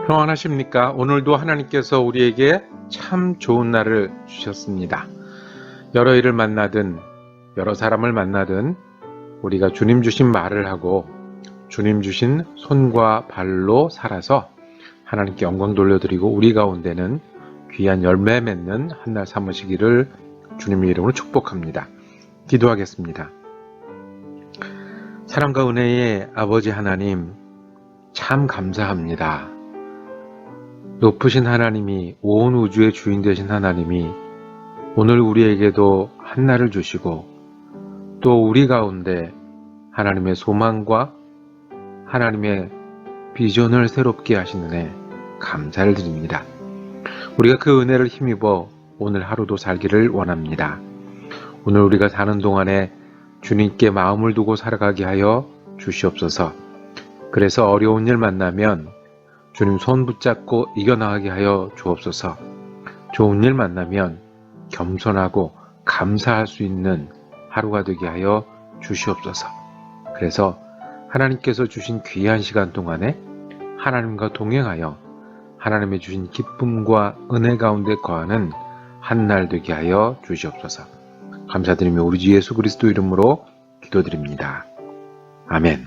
평안하십니까? 오늘도 하나님께서 우리에게 참 좋은 날을 주셨습니다. 여러 일을 만나든 여러 사람을 만나든 우리가 주님 주신 말을 하고 주님 주신 손과 발로 살아서 하나님께 영광 돌려드리고 우리 가운데는 귀한 열매 맺는 한 날 삼으시기를 주님의 이름으로 축복합니다. 기도하겠습니다. 사랑과 은혜의 아버지 하나님, 참 감사합니다. 높으신 하나님이, 온 우주의 주인 되신 하나님이 오늘 우리에게도 한날을 주시고 또 우리 가운데 하나님의 소망과 하나님의 비전을 새롭게 하시는 애 감사를 드립니다. 우리가 그 은혜를 힘입어 오늘 하루도 살기를 원합니다. 오늘 우리가 사는 동안에 주님께 마음을 두고 살아가게 하여 주시옵소서. 그래서 어려운 일 만나면 주님 손 붙잡고 이겨나가게 하여 주옵소서. 좋은 일 만나면 겸손하고 감사할 수 있는 하루가 되게 하여 주시옵소서. 그래서 하나님께서 주신 귀한 시간 동안에 하나님과 동행하여 하나님의 주신 기쁨과 은혜 가운데 거하는 한 날 되게 하여 주시옵소서. 감사드리며 우리 주 예수 그리스도 이름으로 기도드립니다. 아멘.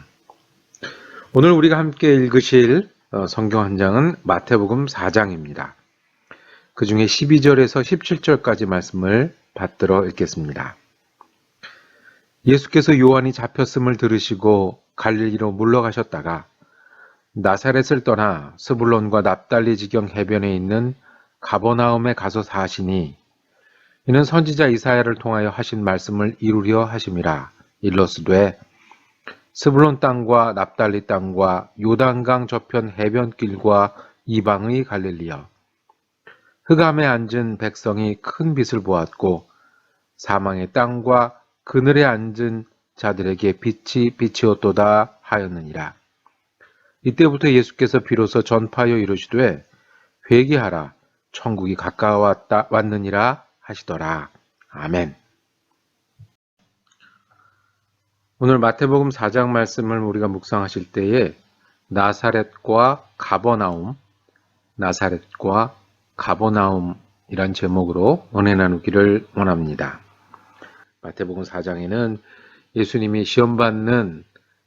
오늘 우리가 함께 읽으실 성경 한 장은 마태복음 4장입니다. 그 중에 12절에서 17절까지 말씀을 받들어 읽겠습니다. 예수께서 요한이 잡혔음을 들으시고 갈릴리로 물러가셨다가 나사렛을 떠나 스불론과 납달리 지경 해변에 있는 가버나움에 가서 사시니 이는 선지자 이사야를 통하여 하신 말씀을 이루려 하심이라. 일러스되 스불론 땅과 납달리 땅과 요단강 저편 해변길과 이방의 갈릴리여, 흑암에 앉은 백성이 큰 빛을 보았고 사망의 땅과 그늘에 앉은 자들에게 빛이 비치었도다 하였느니라. 이때부터 예수께서 비로소 전파하여 이르시되 회개하라, 천국이 왔느니라 하시더라. 아멘. 오늘 마태복음 4장 말씀을 우리가 묵상하실 때에 나사렛과 가버나움이란 제목으로 은혜 나누기를 원합니다. 마태복음 4장에는 예수님이 시험받는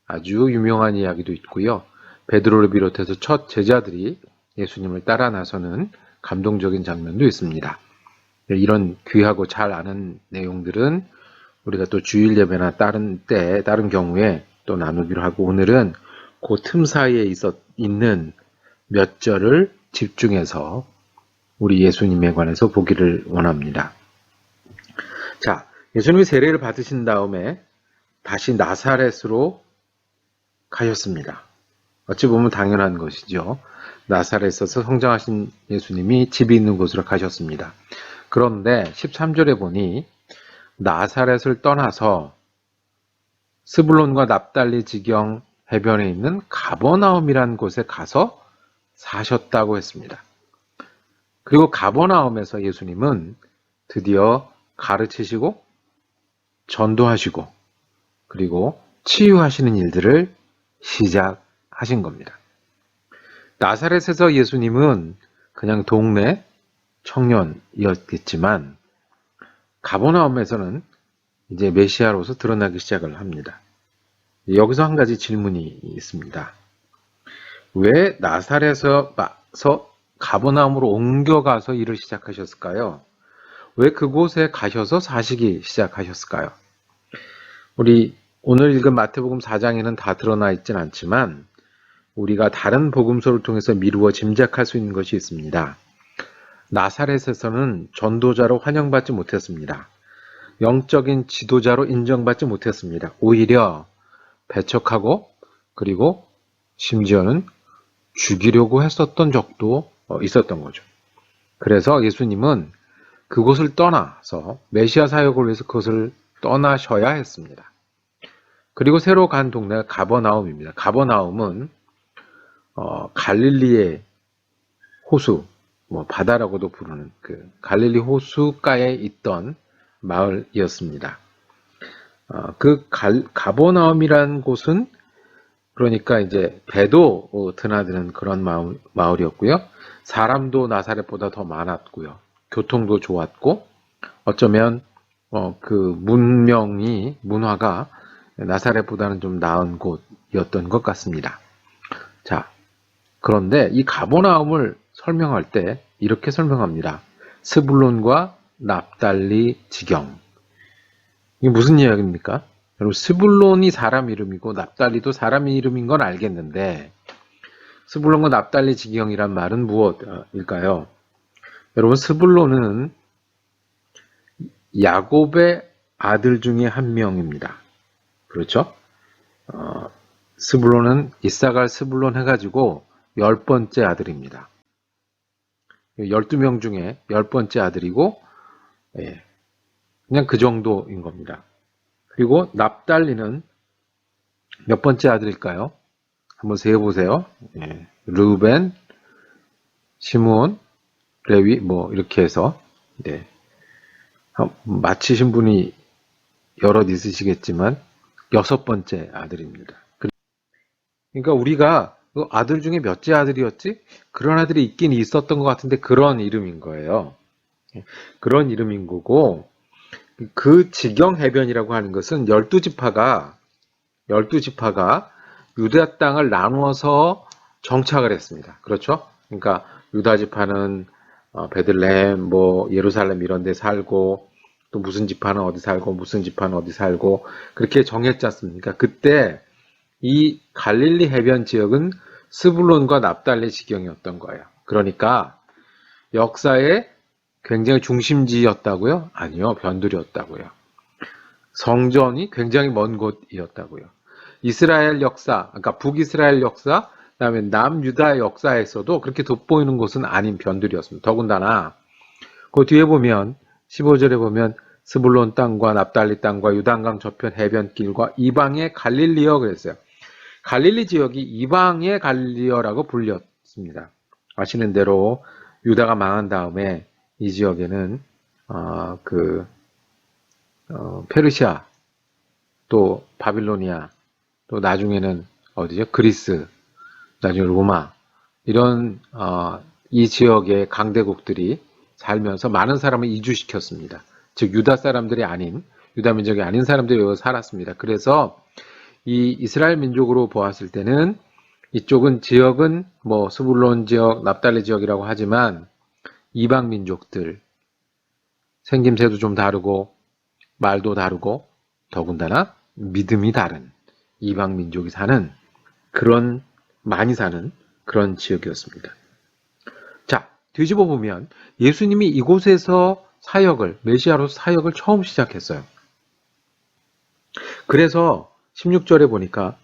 아주 유명한 이야기도 있고요. 베드로를 비롯해서 첫 제자들이 예수님을 따라 나서는 감동적인 장면도 있습니다. 이런 귀하고 잘 아는 내용들은 우리가 또 주일 예배나 다른 경우에 또 나누기로 하고, 오늘은 그 틈 사이에 있는 몇 절을 집중해서 우리 예수님에 관해서 보기를 원합니다. 자, 예수님이 세례를 받으신 다음에 다시 나사렛으로 가셨습니다. 어찌 보면 당연한 것이죠. 나사렛에서 성장하신 예수님이 집이 있는 곳으로 가셨습니다. 그런데 13절에 보니 나사렛을 떠나서 스불론과 납달리 지경 해변에 있는 가버나움이라는 곳에 가서 사셨다고 했습니다. 그리고 가버나움에서 예수님은 드디어 가르치시고 전도하시고 그리고 치유하시는 일들을 시작하신 겁니다. 나사렛에서 예수님은 그냥 동네 청년이었겠지만 가버나움에서는 이제 메시아로서 드러나기 시작을 합니다. 여기서 한 가지 질문이 있습니다. 왜 나사렛에서 가버나움으로 옮겨가서 일을 시작하셨을까요? 왜 그곳에 가셔서 사시기 시작하셨을까요? 우리 오늘 읽은 마태복음 4장에는 다 드러나 있진 않지만 우리가 다른 복음서를 통해서 미루어 짐작할 수 있는 것이 있습니다. 나사렛에서는 전도자로 환영받지 못했습니다. 영적인 지도자로 인정받지 못했습니다. 오히려 배척하고 그리고 심지어는 죽이려고 했었던 적도 있었던 거죠. 그래서 예수님은 그곳을 떠나서 메시아 사역을 위해서 그것을 떠나셔야 했습니다. 그리고 새로 간 동네가 가버나움입니다. 가버나움은 갈릴리의 호수, 바다라고도 부르는 그 갈릴리 호수가에 있던 마을이었습니다. 그 가버나움이라는 곳은 그러니까 이제 배도 드나드는 그런 마을이었고요. 사람도 나사렛보다 더 많았고요. 교통도 좋았고 어쩌면 그 문화가 나사렛보다는 좀 나은 곳이었던 것 같습니다. 자, 그런데 이 가버나움을 설명할 때 이렇게 설명합니다. 스불론과 납달리 지경. 이게 무슨 이야기입니까? 여러분, 스불론이 사람 이름이고 납달리도 사람 이름인 건 알겠는데 스불론과 납달리 지경이란 말은 무엇일까요? 여러분, 스불론은 야곱의 아들 중에 한 명입니다. 그렇죠? 스불론은 이사갈 스불론 해가지고 10번째 아들입니다. 12명 중에 10번째 아들이고, 예, 그냥 그 정도인 겁니다. 그리고 납달리는 몇 번째 아들일까요? 한번 세어보세요. 예, 르우벤, 시므온, 레위, 뭐, 이렇게 해서, 네. 맞히신 분이 여럿 있으시겠지만, 6번째 아들입니다. 그러니까 우리가 그 아들 중에 몇째 아들이었지? 그런 아들이 있긴 있었던 것 같은데 그런 이름인 거예요. 그런 이름인 거고 그 지경해변이라고 하는 것은 12지파가 유다 땅을 나누어서 정착을 했습니다. 그렇죠? 그러니까 유다 지파는 베들레헴, 뭐 예루살렘 이런 데 살고 또 무슨 지파는 어디 살고 무슨 지파는 어디 살고 그렇게 정했지 않습니까? 그때 이 갈릴리 해변 지역은 스불론과 납달리 지경이었던 거예요. 그러니까 역사의 굉장히 중심지였다고요? 아니요, 변두리였다고요. 성전이 굉장히 먼 곳이었다고요. 이스라엘 역사, 그러니까 북이스라엘 역사, 그다음에 남유다의 역사에서도 그렇게 돋보이는 곳은 아닌 변두리였습니다. 더군다나 그 뒤에 보면 15절에 보면 스불론 땅과 납달리 땅과 유단강 저편 해변길과 이방의 갈릴리어 그랬어요. 갈릴리 지역이 이방의 갈릴리어라고 불렸습니다. 아시는 대로 유다가 망한 다음에 이 지역에는 페르시아, 또 바빌로니아, 또 나중에는 어디죠? 그리스, 나중에 로마 이런 이 지역의 강대국들이 살면서 많은 사람을 이주시켰습니다. 즉 유다 사람들이 아닌 유다 민족이 아닌 사람들이 여기 살았습니다. 그래서 이 이스라엘 민족으로 보았을 때는 이쪽은 지역은 뭐 스불론 지역, 납달리 지역이라고 하지만 이방 민족들 생김새도 좀 다르고 말도 다르고 더군다나 믿음이 다른 이방 민족이 사는 그런 많이 사는 그런 지역이었습니다. 자, 뒤집어 보면 예수님이 이곳에서 메시아로 사역을 처음 시작했어요. 그래서 16절에 보니까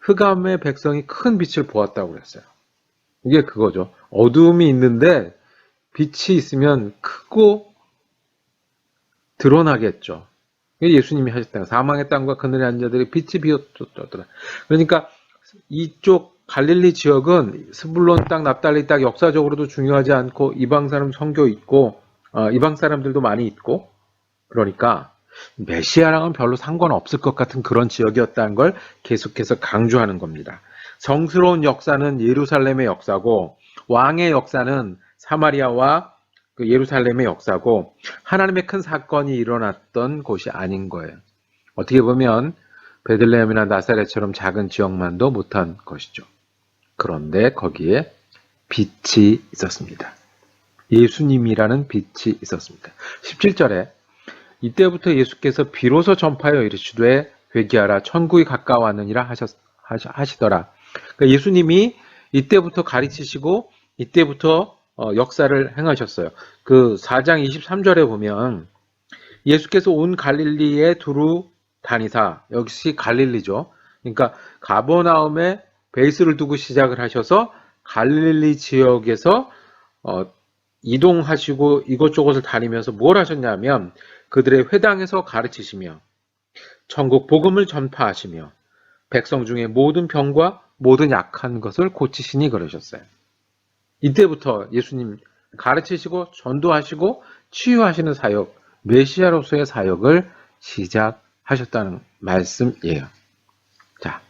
흑암의 백성이 큰 빛을 보았다고 그랬어요. 이게 그거죠. 어두움이 있는데 빛이 있으면 크고 드러나겠죠. 이게 예수님이 하셨다. 사망의 땅과 그늘의 앉은 자들이 빛이 비었더라. 그러니까 이쪽 갈릴리 지역은 스불론 땅, 납달리 땅 역사적으로도 중요하지 않고 이방 사람 선교 있고 이방 사람들도 많이 있고 그러니까 메시아랑은 별로 상관없을 것 같은 그런 지역이었다는 걸 계속해서 강조하는 겁니다. 정스러운 역사는 예루살렘의 역사고 왕의 역사는 사마리아와 그 예루살렘의 역사고 하나님의 큰 사건이 일어났던 곳이 아닌 거예요. 어떻게 보면 베들레헴이나 나사렛처럼 작은 지역만도 못한 것이죠. 그런데 거기에 빛이 있었습니다. 예수님이라는 빛이 있었습니다. 17절에 이때부터 예수께서 비로소 전파하여 이르시되 회개하라 천국이 가까워왔느니라 하시더라. 그러니까 예수님이 이때부터 가르치시고 이때부터 역사를 행하셨어요. 그 4장 23절에 보면 예수께서 온 갈릴리에 두루 다니사 역시 갈릴리죠. 그러니까 가버나움에 베이스를 두고 시작을 하셔서 갈릴리 지역에서 이동하시고 이곳저곳을 다니면서 뭘 하셨냐면 그들의 회당에서 가르치시며 천국 복음을 전파하시며 백성 중에 모든 병과 모든 약한 것을 고치시니 그러셨어요. 이때부터 예수님 가르치시고 전도하시고 치유하시는 사역, 메시아로서의 사역을 시작하셨다는 말씀이에요. 자,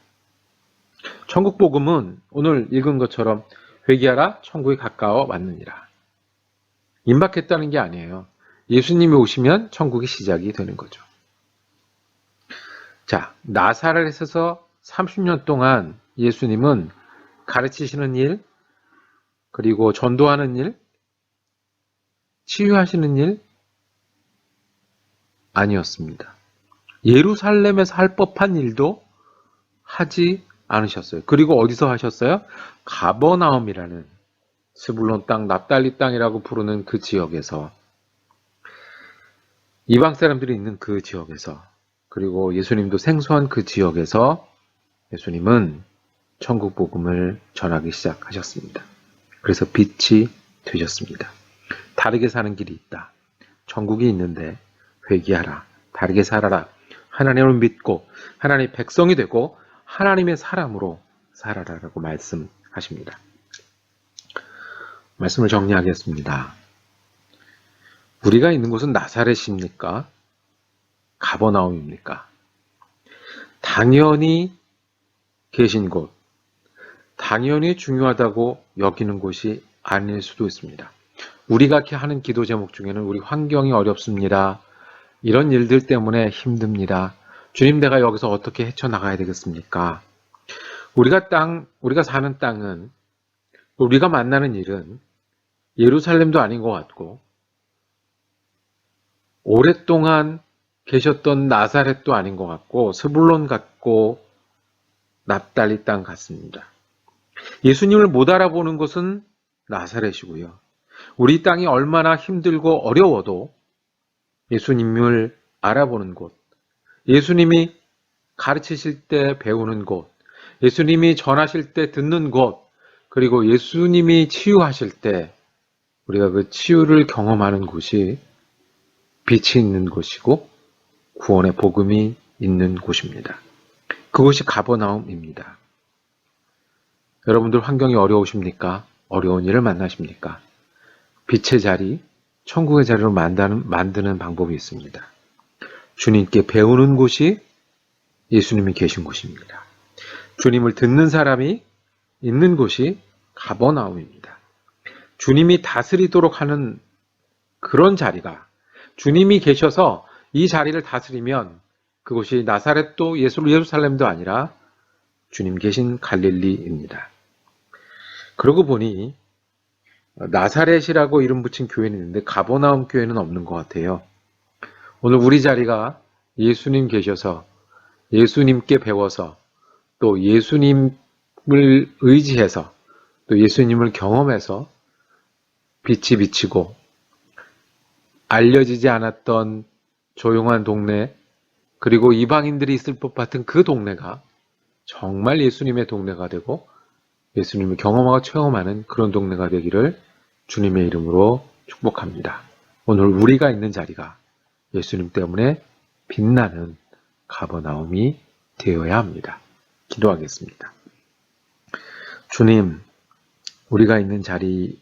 천국 복음은 오늘 읽은 것처럼 회개하라 천국이 가까워 왔느니라. 임박했다는 게 아니에요. 예수님이 오시면 천국이 시작이 되는 거죠. 자, 나사렛에서 30년 동안 예수님은 가르치시는 일, 그리고 전도하는 일, 치유하시는 일 아니었습니다. 예루살렘에서 할 법한 일도 하지 않으셨어요. 그리고 어디서 하셨어요? 가버나움이라는 스불론 땅, 납달리 땅이라고 부르는 그 지역에서, 이방 사람들이 있는 그 지역에서, 그리고 예수님도 생소한 그 지역에서 예수님은 천국 복음을 전하기 시작하셨습니다. 그래서 빛이 되셨습니다. 다르게 사는 길이 있다. 천국이 있는데 회개하라. 다르게 살아라. 하나님을 믿고 하나님의 백성이 되고 하나님의 사람으로 살아라라고 말씀하십니다. 말씀을 정리하겠습니다. 우리가 있는 곳은 나사렛입니까? 가버나움입니까? 당연히 계신 곳, 당연히 중요하다고 여기는 곳이 아닐 수도 있습니다. 우리가 하는 기도 제목 중에는 우리 환경이 어렵습니다. 이런 일들 때문에 힘듭니다. 주님, 내가 여기서 어떻게 헤쳐나가야 되겠습니까? 우리가 사는 땅은, 우리가 만나는 일은 예루살렘도 아닌 것 같고, 오랫동안 계셨던 나사렛도 아닌 것 같고, 스불론 같고, 납달리 땅 같습니다. 예수님을 못 알아보는 곳은 나사렛이고요. 우리 땅이 얼마나 힘들고 어려워도 예수님을 알아보는 곳, 예수님이 가르치실 때 배우는 곳, 예수님이 전하실 때 듣는 곳, 그리고 예수님이 치유하실 때 우리가 그 치유를 경험하는 곳이 빛이 있는 곳이고 구원의 복음이 있는 곳입니다. 그곳이 가버나움입니다. 여러분들 환경이 어려우십니까? 어려운 일을 만나십니까? 빛의 자리, 천국의 자리로 만드는 방법이 있습니다. 주님께 배우는 곳이 예수님이 계신 곳입니다. 주님을 듣는 사람이 있는 곳이 가버나움입니다. 주님이 다스리도록 하는 그런 자리가, 주님이 계셔서 이 자리를 다스리면 그곳이 나사렛도 예루살렘도 아니라 주님 계신 갈릴리입니다. 그러고 보니 나사렛이라고 이름 붙인 교회는 있는데 가버나움 교회는 없는 것 같아요. 오늘 우리 자리가 예수님 계셔서 예수님께 배워서 또 예수님을 의지해서 또 예수님을 경험해서 빛이 비치고 알려지지 않았던 조용한 동네, 그리고 이방인들이 있을 법 같은 그 동네가 정말 예수님의 동네가 되고 예수님을 경험하고 체험하는 그런 동네가 되기를 주님의 이름으로 축복합니다. 오늘 우리가 있는 자리가 예수님 때문에 빛나는 가버나움이 되어야 합니다. 기도하겠습니다. 주님, 우리가 있는 자리,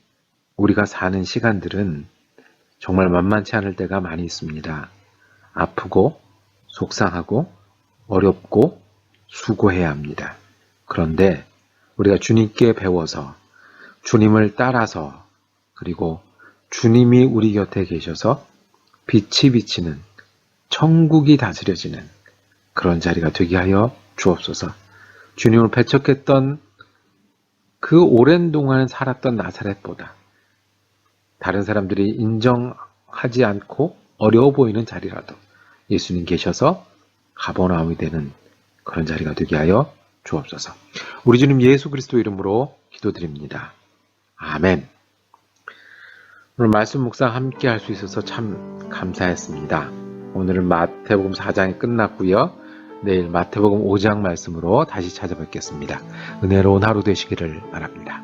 우리가 사는 시간들은 정말 만만치 않을 때가 많이 있습니다. 아프고 속상하고 어렵고 수고해야 합니다. 그런데 우리가 주님께 배워서 주님을 따라서 그리고 주님이 우리 곁에 계셔서 빛이 비치는 천국이 다스려지는 그런 자리가 되게 하여 주옵소서. 주님을 배척했던 그 오랜 동안 살았던 나사렛보다 다른 사람들이 인정하지 않고 어려워 보이는 자리라도 예수님 계셔서 가버나움이 되는 그런 자리가 되게 하여 주옵소서. 우리 주님 예수 그리스도 이름으로 기도드립니다. 아멘. 오늘 말씀 묵상 함께 할 수 있어서 참 감사했습니다. 오늘은 마태복음 4장이 끝났고요. 내일 마태복음 5장 말씀으로 다시 찾아뵙겠습니다. 은혜로운 하루 되시기를 바랍니다.